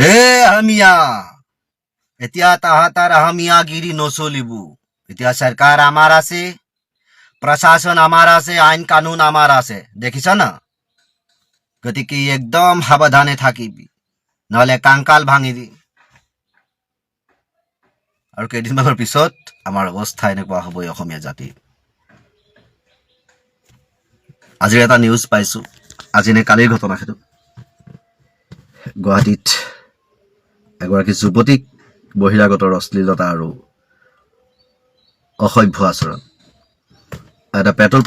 হে আহমিয়া, এতিয়া তাহাঁতাৰ আহমিয়াগিৰি নচলিব। এতিয়া চৰকাৰ আমাৰ আছে, প্ৰশাসন আমাৰ আছে, আইন কানুন আমাৰ আছে, দেখিছ না? গতিকে একদম সাৱধানে থাকিবি, নহলে কাংকাল ভাঙি দি। আৰু কেইদিনমানৰ পিছত আমাৰ অৱস্থা এনেকুৱা হ'ব অসমীয়া জাতিৰ। আজিৰ এটা নিউজ পাইছো, আজি নে কালিৰ ঘটনা সেইটো। গুৱাহাটীত এগৰাকী যুৱতীক বহিৰাগতৰ অশ্লীলতা আৰু অসভ্য আচৰণ। এটা পেট্ৰল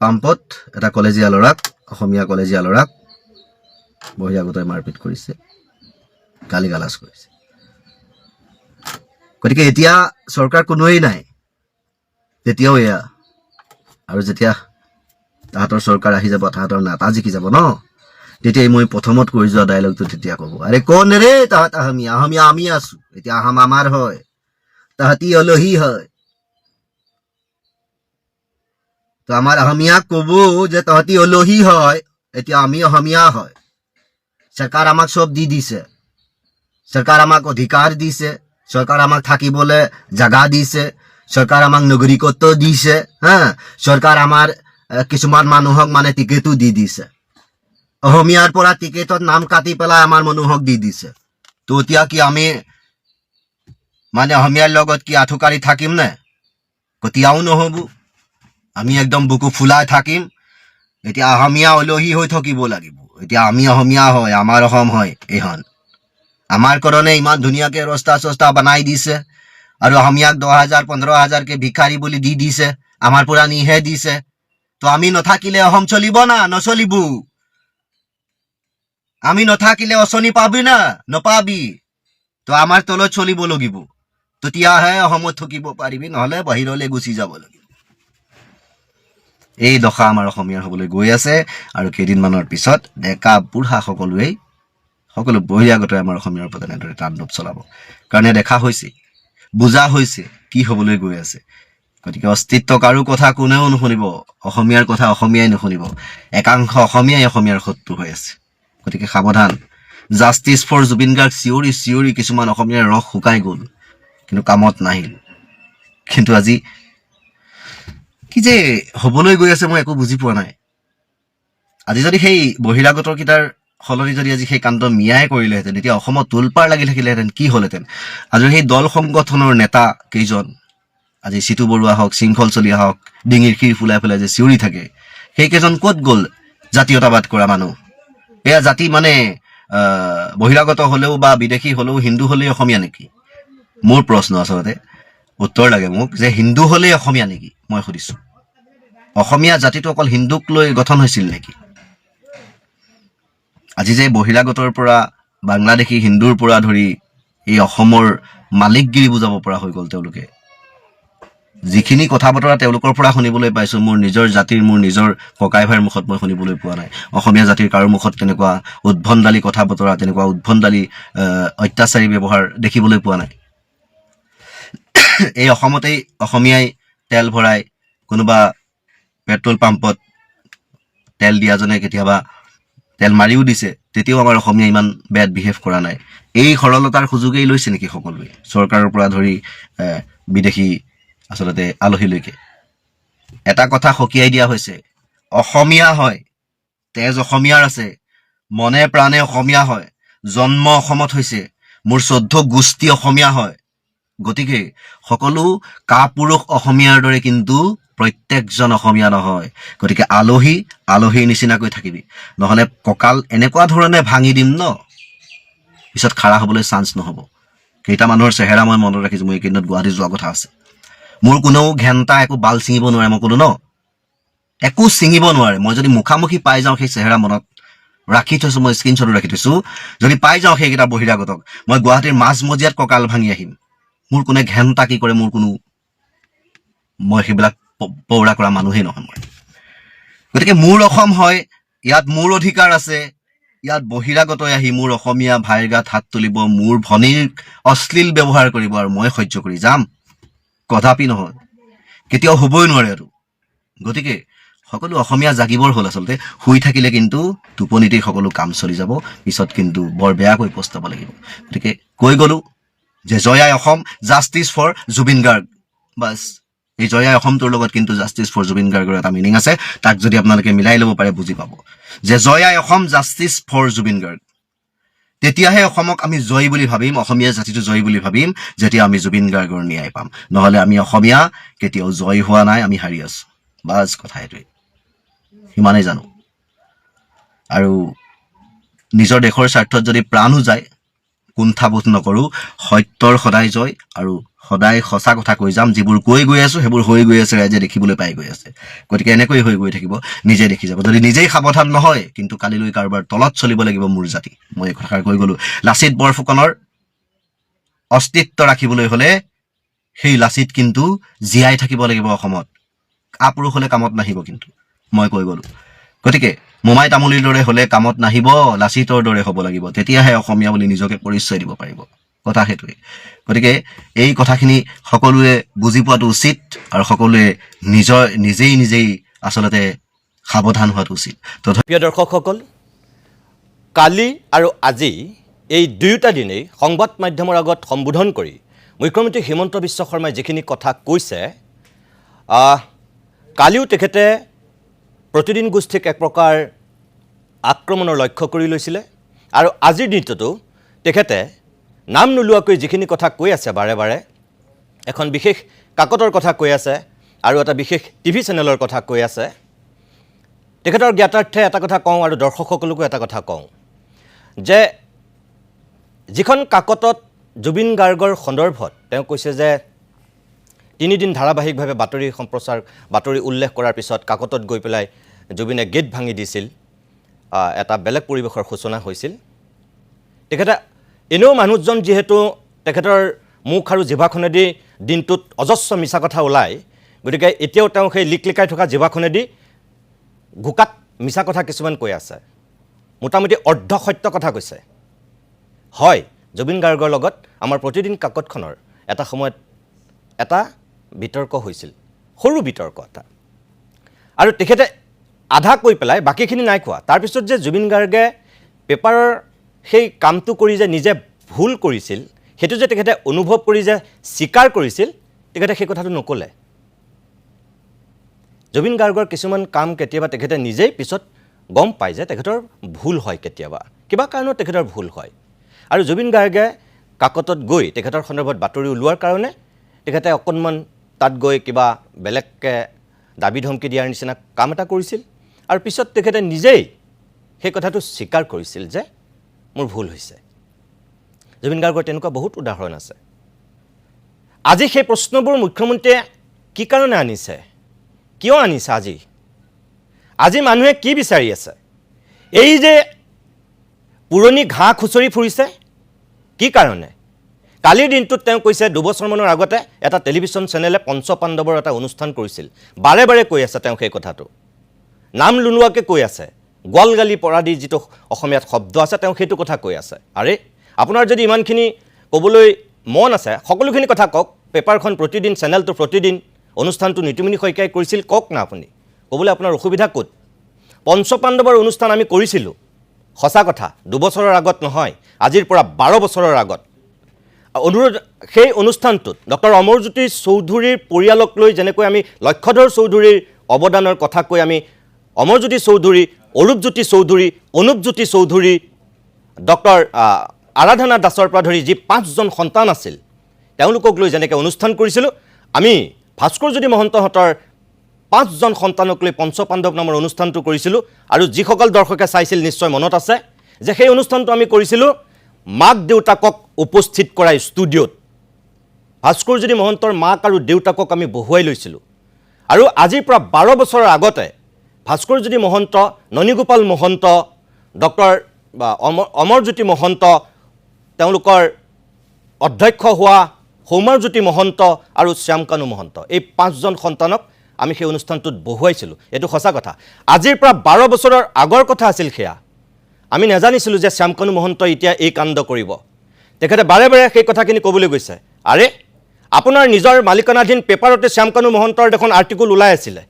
পাম্পত এটা কলেজীয়া ল'ৰাক, অসমীয়া কলেজীয়া ল'ৰাক বহিৰাগতই মাৰপিট কৰিছে, গালি গালাজ কৰিছে। গতিকে এতিয়া চৰকাৰ কোনোৱেই নাই, তেতিয়াও এয়া। আৰু যেতিয়া তাহাঁতৰ চৰকাৰ আহি যাব, তাহাঁতৰ নেতা জিকি যাব ন, তেতিয়াই মই প্ৰথমত কৈ যোৱা ডাইলগটো তেতিয়া ক'ব, আৰে কোন ৰে তাহাঁত আহমিয়া? আহমিয়া আমি আছো, এতিয়া আহাম আমাৰ হয়, তাহাঁতি আলহী হয়। তো আমাৰ আহমিয়াক ক'ব যে তাহাঁতি আলহী হয়, এতিয়া আমি অসমীয়া হয়। চৰকাৰ আমাক চব দি দিছে, চৰকাৰ আমাক অধিকাৰ দিছে, চৰকাৰ আমাক থাকিবলৈ জাগা দিছে, চৰকাৰ আমাক নাগৰিকত্ব দিছে, হা, চৰকাৰ আমাৰ কিছুমান মানুহক মানে টিকেটো দি দিছে, অসমীয়াৰ পৰা টিকেটত নাম কাটি পেলাই আমাৰ মানুহক দি দিছে। তো এতিয়া কি আমি মানে অসমীয়াৰ লগত কি আঁঠুকাৰি থাকিম নে? কেতিয়াও নহ'ব, আমি একদম বুকু ফুলাই থাকিম। এতিয়া অসমীয়া আলহী হৈ থাকিব লাগিব, এতিয়া আমি অসমীয়া হয়, আমাৰ অসম হয় এইখন। আমাৰ কাৰণে ইমান ধুনীয়াকে ৰাস্তা চস্তা বনাই দিছে, আৰু অসমীয়াক 10,000 15,000কে ভিক্ষাৰী বুলি দি দিছে, আমাৰ পৰা নিহে দিছে। তো আমি নাথাকিলে অসম চলিব না? নচলিব। আমি নাথাকিলে অচনি পাবি না? নাপাবি। তো আমাৰ তলত চলিব লাগিব, তেতিয়াহে অসমত থাকিব পাৰিবি, নহলে বাহিৰলৈ গুচি যাব লাগিব। এই দশা আমাৰ অসমীয়াৰ হ'বলৈ গৈ আছে। আৰু কেইদিনমানৰ পিছত ডেকা বুঢ়া সকলো বহিৰাগতই আমাৰ অসমীয়াৰ ওপৰত এনেদৰে তাণ্ডৱ চলাব। কাৰণে দেখা হৈছে, বুজা হৈছে কি হ'বলৈ গৈ আছে। গতিকে অস্তিত্ব কাৰো কথা কোনেও নুশুনিব, অসমীয়াৰ কথা অসমীয়াই নুশুনিব। একাংশ অসমীয়াই অসমীয়াৰ শত্ৰু হৈ আছে। গতিকে সাৱধান। জাষ্টিছ ফৰ জুবিন গাৰ্গ চিঞৰি চিঞৰি কিছুমান অসমীয়াৰ ৰস শুকাই গ'ল, কিন্তু কামত নাহিল। কিন্তু আজি কি যে হ'বলৈ গৈ আছে মই একো বুজি পোৱা নাই। আজি যদি সেই বহিৰাগতৰ কেইটাৰ সলনি যদি আজি সেই কাণ্ড মিয়াই কৰিলেহেঁতেন, তেতিয়া অসমত তোলপাৰ লাগি থাকিলেহেঁতেন, কি হ'লহেঁতেন? আজি সেই দল সংগঠনৰ নেতা কেইজন, আজি চিতু বৰুৱা হওক, শৃংখল চলিহা হওক, ডিঙিৰ শিৰ ফুলাই ফুলাই যে চিঞৰি থাকে, সেইকেইজন ক'ত গ'ল? জাতীয়তাবাদ কৰা মানুহ। এয়া জাতি মানে বহিৰাগত হ'লেও বা বিদেশী হ'লেও হিন্দু হ'লেই অসমীয়া নেকি? মোৰ প্ৰশ্ন আচলতে, উত্তৰ লাগে মোক, যে হিন্দু হ'লেই অসমীয়া নেকি? মই সুধিছো, অসমীয়া জাতিটো অকল হিন্দুক লৈ গঠন হৈছিল নেকি? আজি যে বহিৰাগতৰ পৰা, বাংলাদেশী হিন্দুৰ পৰা ধৰি এই অসমৰ মালিকগিৰি বুজাব পৰা হৈ গ'ল তেওঁলোকে। যিখিনি কথা বতৰা তেওঁলোকৰ পৰা শুনিবলৈ পাইছো, মোৰ নিজৰ জাতিৰ, মোৰ নিজৰ ককাই ভাইৰ মুখত মই শুনিবলৈ পোৱা নাই। অসমীয়া জাতিৰ কাৰো মুখত তেনেকুৱা উদ্ভণ্ডালি কথা বতৰা, তেনেকুৱা উদ্ভণ্ডালি অত্যাচাৰী ব্যৱহাৰ দেখিবলৈ পোৱা নাই। এই অসমতেই অসমীয়াই তেল ভৰাই, কোনোবা পেট্ৰল পাম্পত তেল দিয়াজনে কেতিয়াবা তেল মাৰিও দিছে, তেতিয়াও আমাৰ অসমীয়া ইমান বেড বিহেভ কৰা নাই। এই সৰলতাৰ সুযোগেই লৈছে নেকি সকলোৱে, চৰকাৰৰ পৰা ধৰি বিদেশী আচলতে আলহীলৈকে? এটা কথা সকীয়াই দিয়া হৈছে, অসমীয়া হয়, তেজ অসমীয়াৰ আছে, মনে প্ৰাণে অসমীয়া হয়, জন্ম অসমত হৈছে, মোৰ 14 গোষ্ঠী অসমীয়া হয়। গতিকে সকলো কাপুৰুষ অসমীয়াৰ দৰে কিন্তু প্ৰত্যেকজন অসমীয়া নহয়। গতিকে আলহীৰ নিচিনাকৈ থাকিবি, নহলে কঁকাল এনেকুৱা ধৰণে ভাঙি দিম ন, পিছত খাৰা হ'বলৈ চান্স নহ'ব। কেইটা মানুহৰ চেহেৰা মই মনত ৰাখিছো, মই এইকেইদিনত গুৱাহাটী যোৱা কথা আছে। মোৰ কোনেও ঘেণ্টা একো বাল ছিঙিব নোৱাৰে, মই ক'লো ন, একো ছিঙিব নোৱাৰে। মই যদি মুখামুখি পাই যাওঁ, সেই চেহেৰা মনত ৰাখি থৈছো, মই স্ক্ৰীনশ্বটো ৰাখি থৈছো, যদি পাই যাওঁ সেইকেইটা বহিৰাগতক, মই গুৱাহাটীৰ মাজমজিয়াত কঁকাল ভাঙি আহিম। মোৰ কোনে ঘেণ্টা কি কৰে, মই সেইবিলাক পৌৰা কৰা মানুহেই নহয় মই। গতিকে মোৰ অসম হয়, ইয়াত মোৰ অধিকাৰ আছে। ইয়াত বহিৰাগতই আহি মোৰ অসমীয়া ভাইৰ গাত হাত তুলিব, মোৰ ভনীৰ অশ্লীল ব্যৱহাৰ কৰিব, আৰু মই সহ্য কৰি যাম? কদাপি নহয়, কেতিয়াও হ'বই নোৱাৰে আৰু। গতিকে সকলো অসমীয়া জাগিবৰ হ'ল আচলতে শুই থাকিলে কিন্তু টোপনিতেই সকলো কাম চলি যাব পিছত কিন্তু বৰ বেয়াকৈ পস্তাব লাগিব গতিকে কৈ গ'লো যে জয় আই অসম জাষ্টিছ ফৰ জুবিন গাৰ্গ বাছ এই জয় আই অসমটোৰ লগত কিন্তু জাষ্টিছ ফৰ জুবিন গাৰ্গৰ এটা মিনিং আছে তাক যদি আপোনালোকে মিলাই ল'ব পাৰে বুজি পাব যে জয় আই অসম জাষ্টিছ ফৰ জুবিন গাৰ্গ তেতিয়াহে অসমক আমি জয় বুলি ভাবিম অসমীয়া জাতিটো জয় বুলি ভাবিম যেতিয়া আমি জুবিন গাৰ্গৰ ন্যায় পাম নহ'লে আমি অসমীয়া কেতিয়াও জয় হোৱা নাই আমি হাৰি আছোঁ বাছ কথা এইটোৱে সিমানেই জানো আৰু নিজৰ দেশৰ স্বাৰ্থত যদি প্ৰাণো যায় কুণ্ঠাবোধ নকৰোঁ সত্যৰ সদায় জয় আৰু সদায় সঁচা কথা কৈ যাম যিবোৰ কৈ গৈ আছোঁ সেইবোৰ হৈ গৈ আছে ৰাইজে দেখিবলৈ পাই গৈ আছে গতিকে এনেকৈ হৈ গৈ থাকিব নিজে দেখি যাব যদি নিজেই সাৱধান নহয় কিন্তু কালিলৈ কাৰোবাৰ তলত চলিব লাগিব মোৰ জাতি মই এই কথাষাৰ কৈ গ'লোঁ লাচিত বৰফুকনৰ অস্তিত্ব ৰাখিবলৈ হ'লে সেই লাচিত কিন্তু জীয়াই থাকিব লাগিব অসমত কাপুৰুষ হ'লে কামত নাহিব কিন্তু মই কৈ গ'লোঁ গতিকে মোমাই তামুলীৰ দৰে হ'লে কামত নাহিব লাচিতৰ দৰে হ'ব লাগিব তেতিয়াহে অসমীয়া বুলি নিজকে পৰিচয় দিব পাৰিব কথা সেইটোৱে গতিকে এই কথাখিনি সকলোৱে বুজি পোৱাটো উচিত আৰু সকলোৱে নিজেই আচলতে সাৱধান হোৱাটো উচিত প্ৰিয় দৰ্শকসকল কালি আৰু আজি এই দুয়োটা দিনেই সংবাদ মাধ্যমৰ আগত সম্বোধন কৰি মুখ্যমন্ত্ৰী হিমন্ত বিশ্ব শৰ্মাই যিখিনি কথা কৈছে কালিও তেখেতে প্ৰতিদিন গোষ্ঠীক এক প্ৰকাৰ আক্ৰমণৰ লক্ষ্য কৰি লৈছিলে আৰু আজিৰ দিনটোতো তেখেতে নাম নোলোৱাকৈ যিখিনি কথা কৈ আছে বাৰে বাৰে এখন বিশেষ কাকতৰ কথা কৈ আছে আৰু এটা বিশেষ টিভি চেনেলৰ কথা কৈ আছে তেখেতৰ জ্ঞাতাৰ্থে এটা কথা কওঁ আৰু দৰ্শকসকলকো এটা কথা কওঁ যে যিখন কাকতত জুবিন গাৰ্গৰ সন্দৰ্ভত তেওঁ কৈছে যে 3 দিন ধাৰাবাহিকভাৱে বাতৰি উল্লেখ কৰাৰ পিছত কাকতত গৈ পেলাই জুবিনে গেট ভাঙি দিছিল এটা বেলেগ পৰিৱেশৰ সূচনা হৈছিল তেখেতে এনেও মানুহজন যিহেতু তেখেতৰ মুখ আৰু জিভাখনেদি দিনটোত অজস্ৰ মিছা কথা ওলায় গতিকে এতিয়াও তেওঁ সেই লিকলিকাই থকা জিভাখনেদি ঘোকাত মিছা কথা কিছুমান কৈ আছে মোটামুটি অৰ্ধ সত্য কথা কৈছে হয় জুবিন গাৰ্গৰ লগত আমাৰ প্ৰতিদিন কাকতখনৰ এটা সময়ত এটা বিতৰ্ক হৈছিল সৰু বিতৰ্ক এটা আৰু তেখেতে আধা কৈ পেলাই বাকীখিনি নাই কোৱা তাৰপিছত যে জুবিন গাৰ্গে পেপাৰৰ সেই কামটো কৰি যে নিজে ভুল কৰিছিল সেইটো যে তেখেতে অনুভৱ কৰি যে স্বীকাৰ কৰিছিল তেখেতে সেই কথাটো নক'লে জুবিন গাৰ্গৰ কিছুমান কাম কেতিয়াবা তেখেতে নিজেই পিছত গম পায় যে তেখেতৰ ভুল হয় কেতিয়াবা কিবা কাৰণত তেখেতৰ ভুল হয় আৰু জুবিন গাৰ্গে কাকতত গৈ তেখেতৰ সন্দৰ্ভত বাতৰি ওলোৱাৰ কাৰণে তেখেতে অকণমান তাত গৈ কিবা বেলেগকৈ দাবী ধমকি দিয়াৰ নিচিনা কাম এটা কৰিছিল আৰু পিছত তেখেতে নিজেই সেই কথাটো স্বীকাৰ কৰিছিল যে মোৰ ভুল হৈছে জুবিন গাৰ্গৰ তেনেকুৱা বহুত উদাহৰণ আছে আজি সেই প্ৰশ্নবোৰ মুখ্যমন্ত্ৰীয়ে কি কাৰণে আনিছে কিয় আনিছে আজি মানুহে কি বিচাৰি আছে এই যে পুৰণি ঘাঁহ খুচৰি ফুৰিছে কি কাৰণে কালিৰ দিনটোত তেওঁ কৈছে 2 বছৰমানৰ আগতে এটা টেলিভিছন চেনেলে পঞ্চপাণ্ডৱৰ এটা অনুষ্ঠান কৰিছিল বাৰে বাৰে কৈ আছে তেওঁ সেই কথাটো নাম লুনোৱাকৈ কৈ আছে গোৱালগালি পৰাদি যিটো অসমীয়াত শব্দ আছে তেওঁ সেইটো কথা কৈ আছে আৰে আপোনাৰ যদি ইমানখিনি ক'বলৈ মন আছে সকলোখিনি কথা কওক পেপাৰখন প্ৰতিদিন চেনেলটো প্ৰতিদিন অনুষ্ঠানটো নিতুমণি শইকীয়াই কৰিছিল কওক না আপুনি ক'বলৈ আপোনাৰ অসুবিধা ক'ত পঞ্চপাণ্ডৱৰ অনুষ্ঠান আমি কৰিছিলোঁ সঁচা কথা 2 বছৰৰ আগত নহয় আজিৰ পৰা 12 বছৰৰ আগত অনুৰোধ সেই অনুষ্ঠানটোত ডক্টৰ অমৰজ্যোতি চৌধুৰীৰ পৰিয়ালক লৈ যেনেকৈ আমি লক্ষ্যধৰ চৌধুৰীৰ অৱদানৰ কথা কৈ আমি অমৰজ্যোতি চৌধুৰী অৰূপজ্যোতি চৌধুৰী অনুপজ্যোতি চৌধুৰী ডক্টৰ আৰাধনা দাসৰ পৰা ধৰি যি 5জন সন্তান আছিল তেওঁলোকক লৈ যেনেকৈ অনুষ্ঠান কৰিছিলোঁ আমি ভাস্কৰজ্যোতি মহন্তহঁতৰ 5জন সন্তানক লৈ পঞ্চপাণ্ডৱ নামৰ অনুষ্ঠানটো কৰিছিলোঁ আৰু যিসকল দৰ্শকে চাইছিল নিশ্চয় মনত আছে যে সেই অনুষ্ঠানটো আমি কৰিছিলোঁ মাক দেউতাকক উপস্থিত কৰাই ষ্টুডিঅ'ত ভাস্কৰজ্যোতি মহন্তৰ মাক আৰু দেউতাকক আমি বহুৱাই লৈছিলোঁ আৰু আজিৰ পৰা 12 বছৰৰ আগতে ভাস্কৰজ্যোতি মহন্ত ননীগোপাল মহন্ত ডক্টৰ অমৰজ্যোতি মহন্ত তেওঁলোকৰ অধ্যক্ষ হোৱা সৌমাৰজ্যোতি মহন্ত আৰু শ্যামকানু মহন্ত এই 5জন সন্তানক আমি সেই অনুষ্ঠানটোত বহুৱাইছিলোঁ এইটো সঁচা কথা আজিৰ পৰা 12 বছৰৰ আগৰ কথা আছিল সেয়া আমি নাজানিছিলোঁ যে শ্যামকানু মহন্ত এতিয়া এই কাণ্ড কৰিব তেখেতে বাৰে বাৰে সেই কথাখিনি ক'বলৈ গৈছে আৰে আপোনাৰ নিজৰ মালিকানাধীন পেপাৰতে শ্যামকানু মহন্তৰ দেখোন আৰ্টিকল ওলাই আছিলে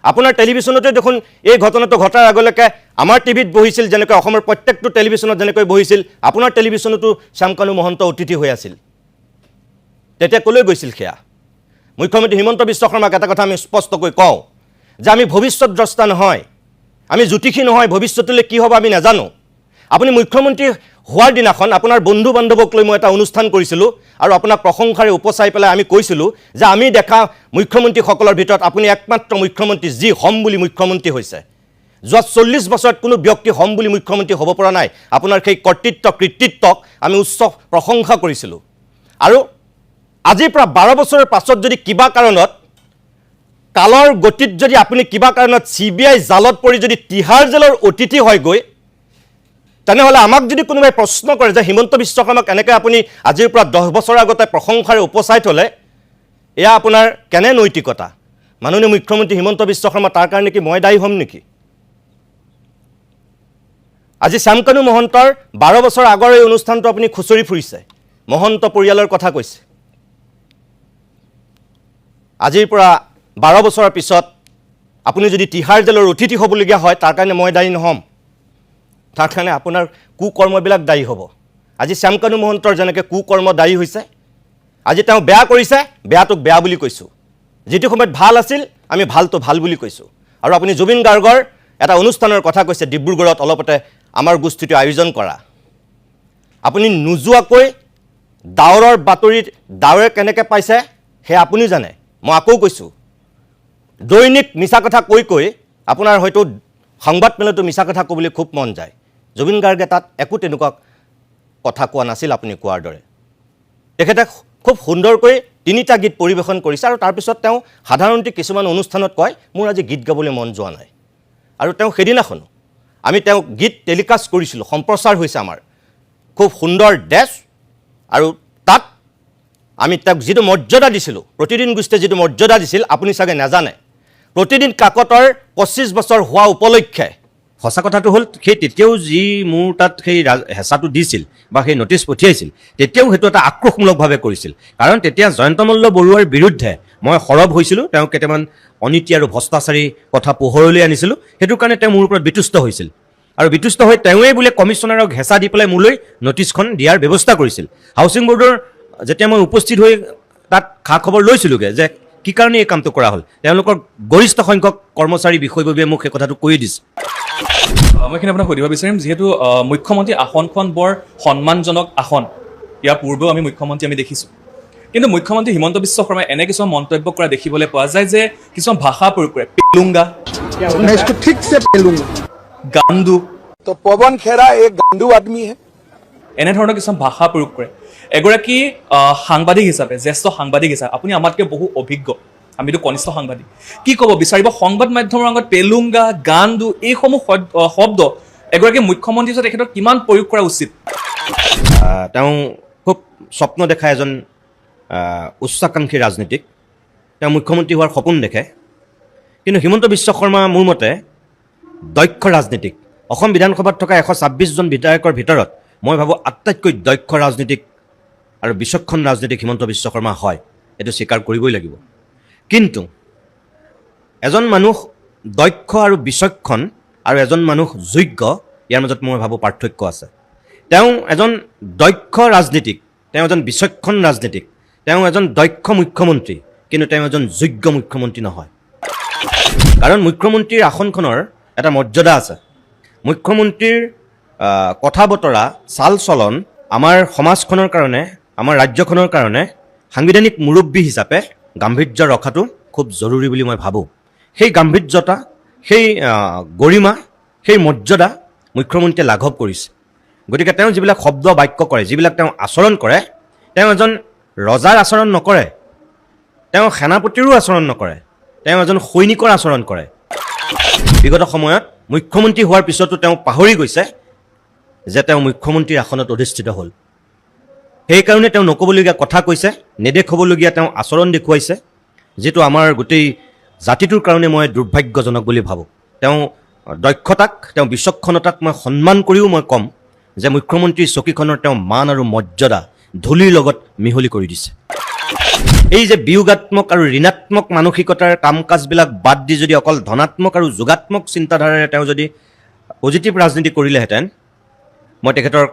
আপোনাৰ টেলিভিশ্যনতে দেখোন এই ঘটনাটো ঘটাৰ আগলৈকে আমাৰ টিভিত বহিছিল, যেনেকৈ অসমৰ প্ৰত্যেকটো টেলিভিশ্যনত যেনেকৈ বহিছিল, আপোনাৰ টেলিভিশ্যনতো শ্যামকানু মহন্ত অতিথি হৈ আছিল। তেতিয়া ক'লৈ গৈছিল সেয়া? মুখ্যমন্ত্ৰী হিমন্ত বিশ্ব শৰ্মাক এটা কথা আমি স্পষ্টকৈ কওঁ যে আমি ভৱিষ্যত দ্ৰষ্টা নহয়, আমি জ্যোতিষী নহয়, ভৱিষ্যতলৈ কি হ'ব আমি নাজানো। আপুনি মুখ্যমন্ত্ৰী হোৱাৰ দিনাখন আপোনাৰ বন্ধু বান্ধৱক লৈ মই এটা অনুষ্ঠান কৰিছিলোঁ আৰু আপোনাক প্ৰশংসাৰে উপচাই পেলাই আমি কৈছিলোঁ যে আমি দেখা মুখ্যমন্ত্ৰীসকলৰ ভিতৰত আপুনি একমাত্ৰ মুখ্যমন্ত্ৰী যি হ'ম বুলি মুখ্যমন্ত্ৰী হৈছে। যোৱা 40 বছৰত কোনো ব্যক্তি হ'ম বুলি মুখ্যমন্ত্ৰী হ'ব পৰা নাই। আপোনাৰ সেই কৃতিত্বক আমি উচ্চ প্ৰশংসা কৰিছিলোঁ। আৰু আজিৰ পৰা 12 বছৰৰ পাছত যদি কিবা কাৰণত কালৰ গতিত যদি আপুনি কিবা কাৰণত CBI জালত পৰি যদি তিহাৰ জেলৰ অতিথি হয়গৈ, তেনেহ'লে আমাক যদি কোনোবাই প্ৰশ্ন কৰে যে হিমন্ত বিশ্ব শৰ্মাক এনেকৈ আপুনি আজিৰ পৰা 10 বছৰৰ আগতে প্ৰশংসাৰে উপচাই থ'লে, এয়া আপোনাৰ কেনে নৈতিকতা? মাননীয় মুখ্যমন্ত্ৰী হিমন্ত বিশ্ব শৰ্মা তাৰ কাৰণে কি মই দায়ী হ'ম নেকি? আজি শ্যামকানু মহন্তৰ 12 বছৰ আগৰ এই অনুষ্ঠানটো আপুনি খুচৰি ফুৰিছে, মহন্ত পৰিয়ালৰ কথা কৈছে। আজিৰ পৰা 12 বছৰৰ পিছত আপুনি যদি তিহাৰ জেলৰ অতিথি হ'বলগীয়া হয়, তাৰ কাৰণে মই দায়ী নহ'ম, তাৰ কাৰণে আপোনাৰ কুকৰ্মবিলাক দায়ী হ'ব। আজি শ্যামকানু মহন্তৰ যেনেকৈ কুকৰ্ম দায়ী হৈছে, আজি তেওঁ বেয়া কৰিছে, বেয়াটোক বেয়া বুলি কৈছোঁ, যিটো সময়ত ভাল আছিল আমি ভালটো ভাল বুলি কৈছোঁ। আৰু আপুনি জুবিন গাৰ্গৰ এটা অনুষ্ঠানৰ কথা কৈছে ডিব্ৰুগড়ত অলপতে আমাৰ গোষ্ঠীটোৱে আয়োজন কৰা। আপুনি নোযোৱাকৈ ডাৱৰৰ বাতৰিত ডাৱৰে কেনেকৈ পাইছে সেয়া আপুনি জানে। মই আকৌ কৈছোঁ, দৈনিক মিছা কথা কৈ আপোনাৰ হয়তো সংবাদ মেলতো মিছা কথা ক'বলৈ খুব মন যায়। জুবিন গাৰ্গে তাত একো তেনেকুৱা কথা কোৱা নাছিল আপুনি কোৱাৰ দৰে। তেখেতে খুব সুন্দৰকৈ 3টা গীত পৰিৱেশন কৰিছে আৰু তাৰপিছত তেওঁ সাধাৰণতে কিছুমান অনুষ্ঠানত কয় মোৰ আজি গীত গাবলৈ মন যোৱা নাই। আৰু তেওঁ সেইদিনাখনো আমি তেওঁক গীত টেলিকাষ্ট কৰিছিলোঁ, সম্প্ৰচাৰ হৈছে আমাৰ, খুব সুন্দৰ ড্ৰেছ, আৰু তাত আমি তেওঁক যিটো মৰ্যাদা দিছিলোঁ, প্ৰতিদিন গোষ্ঠীয়ে যিটো মৰ্যাদা দিছিল আপুনি চাগে নাজানে। প্ৰতিদিন কাকতৰ 25 বছৰ হোৱা উপলক্ষে, সঁচা কথাটো হ'ল সেই তেতিয়াও যি মোৰ তাত সেই হেঁচাটো দিছিল বা সেই নটিচ পঠিয়াইছিল, তেতিয়াও সেইটো এটা আক্ৰোশমূলকভাৱে কৰিছিল। কাৰণ তেতিয়া জয়ন্তমল্ল বৰুৱাৰ বিৰুদ্ধে মই সৰব হৈছিলোঁ, তেওঁ কেইটামান অনীতি আৰু ভ্ৰষ্টাচাৰী কথা পোহৰলৈ আনিছিলোঁ, সেইটো কাৰণে তেওঁ মোৰ ওপৰত বিতুষ্ট হৈছিল। আৰু বিতুষ্ট হৈ তেওঁৱেই বোলে কমিশ্যনাৰক হেঁচা দি পেলাই মোলৈ নটিচখন দিয়াৰ ব্যৱস্থা কৰিছিল। হাউচিং বৰ্ডৰ যেতিয়া মই উপস্থিত হৈ তাত খা খবৰ লৈছিলোঁগৈ যে কি কাৰণে এই কামটো কৰা হ'ল, তেওঁলোকৰ গৰিষ্ঠ সংখ্যক কৰ্মচাৰী বিষয়ববীয়ে মোক সেই কথাটো কৈ দিছে। মই এইখিনি আপোনাক সুধিব বিচাৰিম, যিহেতু মুখ্যমন্ত্ৰী আসনখন বৰ সন্মানজনক আসন, ইয়াৰ পূৰ্বেও আমি মুখ্যমন্ত্ৰী দেখিছোঁ, কিন্তু মুখ্যমন্ত্ৰী হিমন্ত বিশ্ব শৰ্মাই এনে কিছুমান মন্তব্য কৰা দেখিবলৈ পোৱা যায় যে কিছুমান ভাষা প্ৰয়োগ কৰে, পেলুংগা, গাণ্ডু, तो पवन खेरा एक गांडू आदमी है। এনেধৰণৰ কিছুমান ভাষা প্ৰয়োগ কৰে। এগৰাকী সাংবাদিক হিচাপে, জ্যেষ্ঠ সাংবাদিক হিচাপে আপুনি আমাতকৈ বহু অভিজ্ঞ, আমিতো কনিষ্ঠ সাংবাদিক, কি ক'ব বিচাৰিব সংবাদ মাধ্যমৰ আগত পেলুংগা, গাণ্ডু এইসমূহ শব্দ এগৰাকী মুখ্যমন্ত্ৰী হিচাপে তেখেতক কিমান প্ৰয়োগ কৰা উচিত? তেওঁ খুব স্বপ্ন দেখা এজন উচ্চাকাংক্ষী ৰাজনীতিক, তেওঁ মুখ্যমন্ত্ৰী হোৱাৰ সপোন দেখে। কিন্তু হিমন্ত বিশ্ব শৰ্মা মোৰ মতে দক্ষ ৰাজনীতিক। অসম বিধানসভাত থকা 126 জন বিধায়কৰ ভিতৰত মই ভাবোঁ আটাইতকৈ দক্ষ ৰাজনীতিক আৰু বিচক্ষণ ৰাজনীতিক হিমন্ত বিশ্ব শৰ্মা হয়, এইটো স্বীকাৰ কৰিবই লাগিব। কিন্তু এজন মানুহ দক্ষ আৰু বিচক্ষণ আৰু এজন মানুহ যোগ্য, ইয়াৰ মাজত মই ভাবোঁ পাৰ্থক্য আছে। তেওঁ এজন দক্ষ ৰাজনীতিক, তেওঁ এজন বিচক্ষণ ৰাজনীতিক, তেওঁ এজন দক্ষ মুখ্যমন্ত্ৰী, কিন্তু তেওঁ এজন যোগ্য মুখ্যমন্ত্ৰী নহয়। কাৰণ মুখ্যমন্ত্ৰীৰ আসনখনৰ এটা মৰ্যাদা আছে। মুখ্যমন্ত্ৰীৰ কথা বতৰা, চাল চলন আমাৰ সমাজখনৰ কাৰণে, আমাৰ ৰাজ্যখনৰ কাৰণে সাংবিধানিক মুৰব্বী হিচাপে গাম্ভীৰ্য ৰখাটো খুব জৰুৰী বুলি মই ভাবোঁ। সেই গাম্ভীৰ্যতা, সেই গৰিমা, সেই মৰ্যাদা মুখ্যমন্ত্ৰীয়ে লাঘৱ কৰিছে। গতিকে তেওঁ যিবিলাক শব্দ বাক্য কৰে, যিবিলাক তেওঁ আচৰণ কৰে, তেওঁ এজন ৰজাৰ আচৰণ নকৰে, তেওঁ সেনাপতিৰো আচৰণ নকৰে, তেওঁ এজন সৈনিকৰ আচৰণ কৰে। বিগত সময়ত মুখ্যমন্ত্ৰী হোৱাৰ পিছতো তেওঁ পাহৰি গৈছে যে তেওঁ মুখ্যমন্ত্ৰীৰ আসনত অধিষ্ঠিত হ'ল। সেইকাৰণে তেওঁ নক'বলগীয়া কথা কৈছে, নেদেখাবলগীয়া তেওঁ আচৰণ দেখুৱাইছে, যিটো আমাৰ গোটেই জাতিটোৰ কাৰণে মই দুৰ্ভাগ্যজনক বুলি ভাবোঁ। তেওঁ দক্ষতাক, তেওঁ বিচক্ষণতাক মই সন্মান কৰিও মই ক'ম যে মুখ্যমন্ত্ৰীৰ চকীখনৰ তেওঁ মান আৰু মৰ্যাদা ধূলিৰ লগত মিহলি কৰি দিছে। এই যে বিয়োগাত্মক আৰু ঋণাত্মক মানসিকতাৰ কাম কাজবিলাক বাদ দি যদি অকল ধনাত্মক আৰু যোগাত্মক চিন্তাধাৰাৰে তেওঁ যদি পজিটিভ ৰাজনীতি কৰিলেহেঁতেন মই তেখেতৰ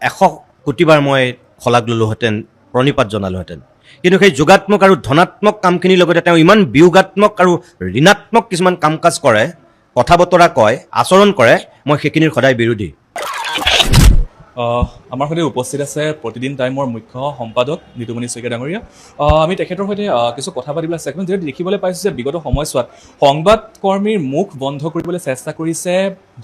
100 কোটিবাৰ মই শলাগ ল'লোহেঁতেন, প্ৰণিপাত জনালোহেঁতেন। কিন্তু সেই যোগাত্মক আৰু ধনাত্মক কামখিনিৰ লগতে তেওঁ ইমান বিয়োগাত্মক আৰু ঋণাত্মক কিছুমান কাম কাজ কৰে, কথা বতৰা কয়, আচৰণ কৰে, মই সেইখিনিৰ সদায় বিৰোধী। আমাৰ সৈতে উপস্থিত আছে প্ৰতিদিন টাইমৰ মুখ্য সম্পাদক নিতুমণি শইকীয়া ডাঙৰীয়া। আমি তেখেতৰ সৈতে কিছু কথা পাতিবলৈ চেষ্টা কৰিম, যিহেতু দেখিবলৈ পাইছোঁ যে বিগত সময়ছোৱাত সংবাদকৰ্মীৰ মুখ বন্ধ কৰিবলৈ চেষ্টা কৰিছে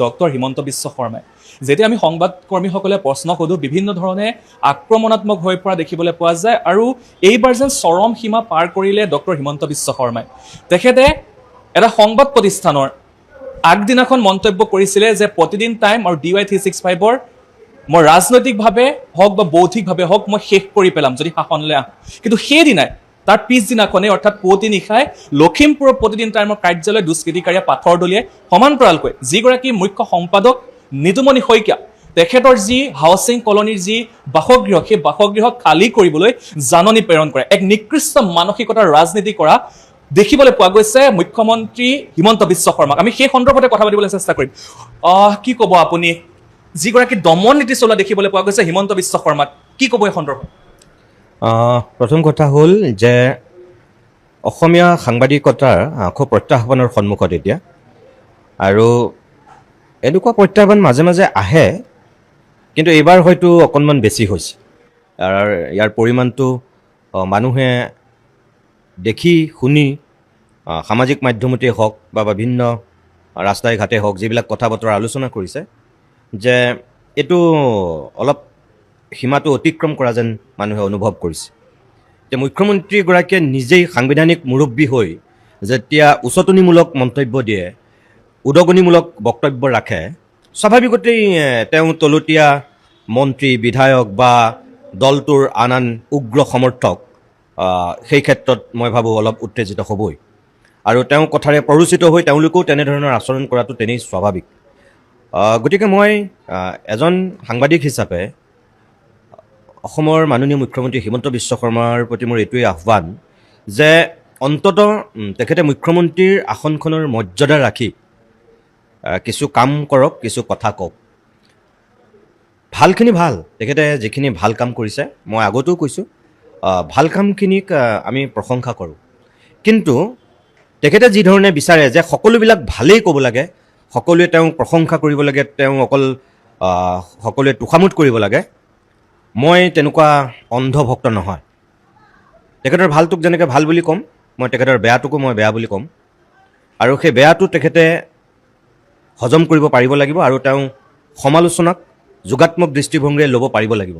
ডক্টৰ হিমন্ত বিশ্ব শৰ্মাই। যেতিয়া আমি সংবাদকৰ্মীসকলে প্ৰশ্ন সোধোঁ, বিভিন্ন ধৰণে আক্ৰমণাত্মক হৈ পৰা দেখিবলৈ পোৱা যায়। আৰু এইবাৰ যেন চৰম সীমা পাৰ কৰিলে ডক্টৰ হিমন্ত বিশ্ব শৰ্মাই। তেখেতে এটা সংবাদ প্ৰতিষ্ঠানৰ আগদিনাখন মন্তব্য কৰিছিলে যে প্ৰতিদিন টাইম আৰু DY365 মই ৰাজনৈতিকভাৱে হওক বা বৌদ্ধিকভাৱে হওক মই শেষ কৰি পেলাম যদি শাসনলৈ আহোঁ। কিন্তু সেইদিনাই তাৰ পিছদিনাখনেই অৰ্থাৎ পুৱতি নিশাই লখিমপুৰৰ প্ৰতিদিন টাইমৰ কাৰ্যালয় দুষ্কৃতিকাৰীয়ে পাথৰ দলিয়াই সমান্তৰালকৈ যিগৰাকী মুখ্য সম্পাদক নিতুমণি শইকীয়া তেখেতৰ যি হাউচিং কলনীৰ যি বাসগৃহ, সেই বাসগৃহ খালী কৰিবলৈ জাননী প্ৰেৰণ কৰে। এক নিকৃষ্ট মানসিকতাৰ ৰাজনীতি কৰা দেখিবলৈ পোৱা গৈছে মুখ্যমন্ত্ৰী হিমন্ত বিশ্ব শৰ্মাক। আমি সেই সন্দৰ্ভতে কথা পাতিবলৈ চেষ্টা কৰিম। কি ক'ব আপুনি, যিগৰাকী দমন নীতি চলোৱা দেখিবলৈ পোৱা গৈছে হিমন্ত বিশ্ব শৰ্মাক, কি ক'ব এই সন্দৰ্ভত? প্ৰথম কথা হ'ল যে অসমীয়া সাংবাদিকতাৰ খুব প্ৰত্যাহ্বানৰ সন্মুখত এতিয়া, আৰু এনেকুৱা প্ৰত্যাহ্বান মাজে মাজে আহে, কিন্তু এইবাৰ হয়তো অকণমান বেছি হৈছে। আৰু ইয়াৰ পৰিমাণটো মানুহে দেখি শুনি সামাজিক মাধ্যমতেই হওক বা বিভিন্ন ৰাস্তাই ঘাটে হওক যিবিলাক কথা বতৰা আলোচনা কৰিছে যে এইটো অলপ সীমাটো অতিক্ৰম কৰা যেন মানুহে অনুভৱ কৰিছে। যে মুখ্যমন্ত্ৰীগৰাকীয়ে নিজেই সাংবিধানিক মুৰব্বী হৈ যেতিয়া উচতনিমূলক মন্তব্য দিয়ে, উদগনিমূলক বক্তব্য ৰাখে, স্বাভাৱিকতেই তেওঁ তলতীয়া মন্ত্ৰী, বিধায়ক বা দলটোৰ আন আন উগ্ৰ সমৰ্থক সেই ক্ষেত্ৰত মই ভাবোঁ অলপ উত্তেজিত হ'বই। আৰু তেওঁ কথাৰে প্ৰৰোচিত হৈ তেওঁলোকেও তেনেধৰণৰ আচৰণ কৰাটো তেনেই স্বাভাৱিক। গতিকে মই এজন সাংবাদিক হিচাপে অসমৰ মাননীয় মুখ্যমন্ত্ৰী হিমন্ত বিশ্ব শৰ্মাৰ প্ৰতি মোৰ এইটোৱেই আহ্বান যে অন্ততঃ তেখেতে মুখ্যমন্ত্ৰীৰ আসনখনৰ মৰ্যাদা ৰাখি কিছু কাম কৰক, কিছু কথা কওক। ভালখিনি ভাল, তেখেতে যিখিনি ভাল কাম কৰিছে মই আগতেও কৈছোঁ, ভাল কামখিনিক আমি প্ৰশংসা কৰোঁ। কিন্তু তেখেতে যি ধৰণে বিচাৰে যে সকলোবিলাক ভালেই ক'ব লাগে, সকলোৱে তেওঁক প্ৰশংসা কৰিব লাগে, তেওঁ অকল সকলোৱে তোষামোদ কৰিব লাগে, মই তেনেকুৱা অন্ধভক্ত নহয়। তেখেতৰ ভালটোক যেনেকৈ ভাল বুলি ক'ম, মই তেখেতৰ বেয়াটোকো মই বেয়া বুলি ক'ম। আৰু সেই বেয়াটো তেখেতে হজম কৰিব পাৰিব লাগিব, আৰু তেওঁ সমালোচনাক যোগাত্মক দৃষ্টিভংগীৰে ল'ব পাৰিব লাগিব।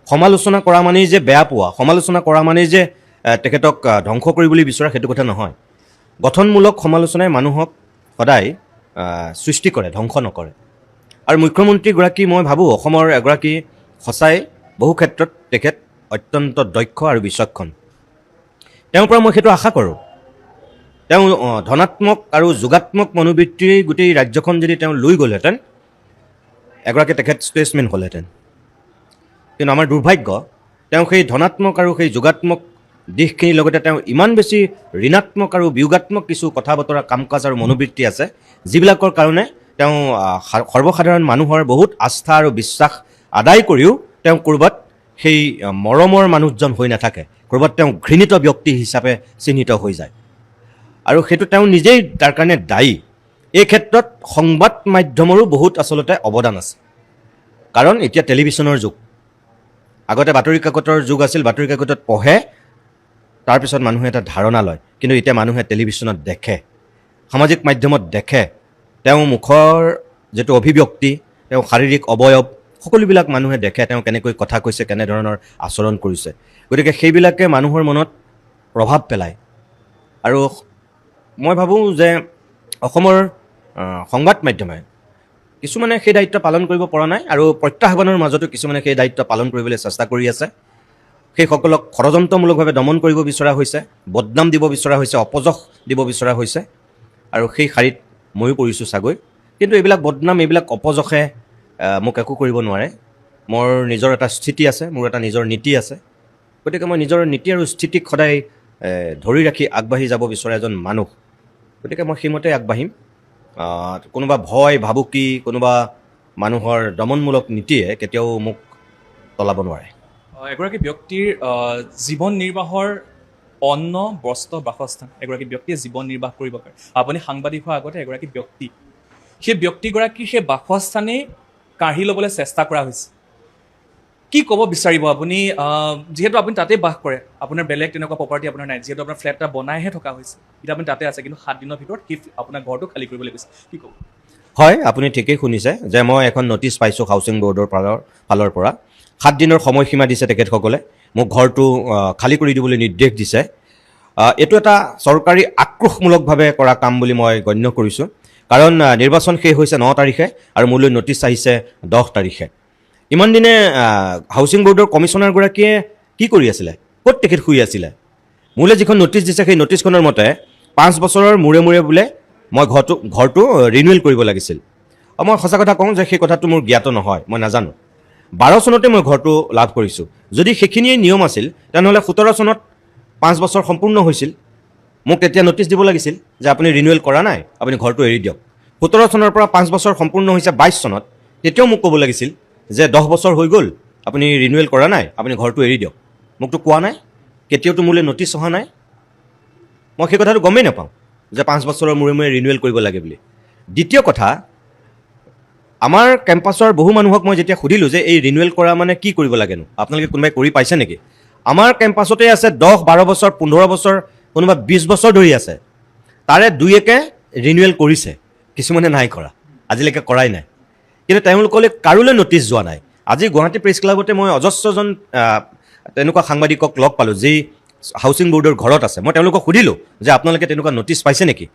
সমালোচনা কৰা মানেই যে বেয়া পোৱা, সমালোচনা কৰা মানেই যে তেখেতক ধ্বংস কৰিবলৈ বিচৰা, সেইটো কথা নহয়। গঠনমূলক সমালোচনাই মানুহক সদায় সৃষ্টি কৰে, ধ্বংস নকৰে। আৰু মুখ্যমন্ত্ৰীগৰাকী মই ভাবোঁ অসমৰ এগৰাকী সঁচাই বহু ক্ষেত্ৰত তেখেত অত্যন্ত দক্ষ আৰু বিচক্ষণ। তেওঁৰ পৰা মই সেইটো আশা কৰোঁ। তেওঁ ধনাত্মক আৰু যোগাত্মক মনোবৃত্তিৰ গোটেই ৰাজ্যখন যদি তেওঁ লৈ গ'লহেঁতেন, এগৰাকী তেখেত ষ্টেটছমেন হ'লহেঁতেন। কিন্তু আমাৰ দুৰ্ভাগ্য, তেওঁ সেই ধনাত্মক আৰু সেই যোগাত্মক দিশখিনিৰ লগতে তেওঁ ইমান বেছি ঋণাত্মক আৰু বিয়োগাত্মক কিছু কথা বতৰা, কাম কাজ আৰু মনোবৃত্তি আছে, যিবিলাকৰ কাৰণে তেওঁ সৰ্বসাধাৰণ মানুহৰ বহুত আস্থা আৰু বিশ্বাস আদায় কৰিও তেওঁ ক'ৰবাত সেই মৰমৰ মানুহজন হৈ নাথাকে, ক'ৰবাত তেওঁ ঘৃণিত ব্যক্তি হিচাপে চিহ্নিত হৈ যায়। আৰু সেইটো তেওঁ নিজেই তাৰ কাৰণে দায়ী। এই ক্ষেত্ৰত সংবাদ মাধ্যমৰো বহুত আচলতে অৱদান আছে, কাৰণ এতিয়া টেলিভিশ্যনৰ যুগ। আগতে বাতৰি কাকতৰ যুগ আছিল, বাতৰি কাকতত পঢ়ে, তাৰপিছত মানুহে এটা ধাৰণা লয়। কিন্তু এতিয়া মানুহে টেলিভিশ্যনত দেখে, সামাজিক মাধ্যমত দেখে, তেওঁ মুখৰ যিটো অভিব্যক্তি, তেওঁ শাৰীৰিক অৱয়ব, সকলোবিলাক মানুহে দেখে, তেওঁ কেনেকৈ কথা কৈছে, কেনেধৰণৰ আচৰণ কৰিছে। গতিকে সেইবিলাকে মানুহৰ মনত প্ৰভাৱ পেলায়। আৰু মই ভাবোঁ যে অসমৰ সংবাদ মাধ্যমে কিছুমানে সেই দায়িত্ব পালন কৰিব পৰা নাই, আৰু প্ৰত্যাহ্বানৰ মাজতো কিছুমানে সেই দায়িত্ব পালন কৰিবলৈ চেষ্টা কৰি আছে। সেইসকলক ষড়যন্ত্ৰমূলকভাৱে দমন কৰিব বিচৰা হৈছে, বদনাম দিব বিচৰা হৈছে, অপযশ দিব বিচৰা হৈছে, আৰু সেই শাৰীত ময়ো পৰিছোঁ চাগৈ। কিন্তু এইবিলাক বদনাম, এইবিলাক অপযশে মোক একো কৰিব নোৱাৰে। মোৰ নিজৰ এটা স্থিতি আছে, মোৰ এটা নিজৰ নীতি আছে, গতিকে মই নিজৰ নীতি আৰু স্থিতিক সদায় ধৰি ৰাখি আগবাঢ়ি যাব বিচৰা এজন মানুহ। গতিকে মই সেইমতে আগবাঢ়িম। কোনোবা ভয় ভাবুকি, কোনোবা মানুহৰ দমনমূলক নীতিয়ে কেতিয়াও মোক তলাব নোৱাৰে। এগৰাকী ব্যক্তিৰ জীৱন নিৰ্বাহৰ অন্ন, বস্ত্ৰ, বাসস্থান এগৰাকী ব্যক্তিয়ে জীৱন নিৰ্বাহ কৰিব পাৰে। আপুনি সাংবাদিক হোৱাৰ আগতে এগৰাকী ব্যক্তি, সেই ব্যক্তিগৰাকীৰ সেই বাসস্থানেই কাঢ়ি ল'বলৈ চেষ্টা কৰা হৈছে। কি ক'ব বিচাৰিব আপুনি? যিহেতু আপুনি তাতেই বাস কৰে, আপোনাৰ বেলেগ তেনেকুৱা প্ৰপাৰ্টি আপোনাৰ নাই, যিহেতু আপোনাৰ ফ্লেট এটা বনাইহে থকা হৈছে, এতিয়া আপুনি তাতে আছে, কিন্তু 7 দিনৰ ভিতৰত সেই আপোনাৰ ঘৰটো খালী কৰিবলৈ কৈছে, কি ক'ব? হয়, আপুনি ঠিকেই শুনিছে যে মই এখন নটিচ পাইছোঁ হাউচিং বৰ্ডৰ ফালৰ পৰা। 7 দিনৰ সময়সীমা দিছে তেখেতসকলে, মোক ঘৰটো খালী কৰি দিবলৈ নিৰ্দেশ দিছে। এইটো এটা চৰকাৰী আক্ৰোশমূলকভাৱে কৰা কাম বুলি মই গণ্য কৰিছোঁ। কাৰণ নিৰ্বাচন শেষ হৈছে 9 তাৰিখে আৰু মোলৈ নটিচ আহিছে 10 তাৰিখে। ইমান দিনে হাউচিং বৰ্ডৰ কমিশ্যনাৰগৰাকীয়ে কি কৰি আছিলে? ক'ত তেখেত শুই আছিলে? মোলৈ যিখন নটিচ দিছে সেই নটিচখনৰ মতে 5 বছৰৰ মূৰে মূৰে বোলে মই ঘৰটো ৰিনিউৱেল কৰিব লাগিছিল। মই সঁচা কথা কওঁ যে সেই কথাটো মোৰ জ্ঞাত নহয়, মই নাজানো। 12 চনতে মই ঘৰটো লাভ কৰিছোঁ। যদি সেইখিনিয়ে নিয়ম আছিল তেনেহ'লে 17 চনত 5 বছৰ সম্পূৰ্ণ হৈছিল। মোক তেতিয়া নটিচ দিব লাগিছিল যে আপুনি ৰিনিউৱেল কৰা নাই, আপুনি ঘৰটো এৰি দিয়ক। 17 চনৰ পৰা 5 বছৰ সম্পূৰ্ণ হৈছে 22 চনত, তেতিয়াও মোক ক'ব লাগিছিল যে 10 বছৰ হৈ গ'ল, আপুনি ৰিনিউৱেল কৰা নাই, আপুনি ঘৰটো এৰি দিয়ক। মোকতো কোৱা নাই, কেতিয়াওতো মোলৈ নটিচ অহা নাই। মই সেই কথাটো গমেই নাপাওঁ যে 5 বছৰৰ মূৰে মূৰে ৰিনিউৱেল কৰিব লাগে বুলি। দ্বিতীয় কথা, আমাৰ কেম্পাছৰ বহু মানুহক মই যেতিয়া সুধিলোঁ যে এই ৰিনিউৱেল কৰা মানে কি কৰিব লাগেনো, আপোনালোকে কোনোবাই কৰি পাইছে নেকি? আমাৰ কেম্পাছতে আছে 10, 12 বছৰ, 15 বছৰ, কোনোবা 20 বছৰ ধৰি আছে। তাৰে 2-1 ৰিনিউৱেল কৰিছে, কিছুমানে নাই কৰা, আজিলৈকে কৰাই নাই। কিন্তু তেওঁলোকলৈ কাৰোলৈ নটিচ যোৱা নাই। আজি গুৱাহাটী প্ৰেছ ক্লাবতে মই অজস্ৰজন তেনেকুৱা সাংবাদিকক লগ পালোঁ যি হাউচিং বৰ্ডৰ ঘৰত আছে। মই তেওঁলোকক সুধিলোঁ যে আপোনালোকে তেনেকুৱা নটিচ পাইছে নেকি?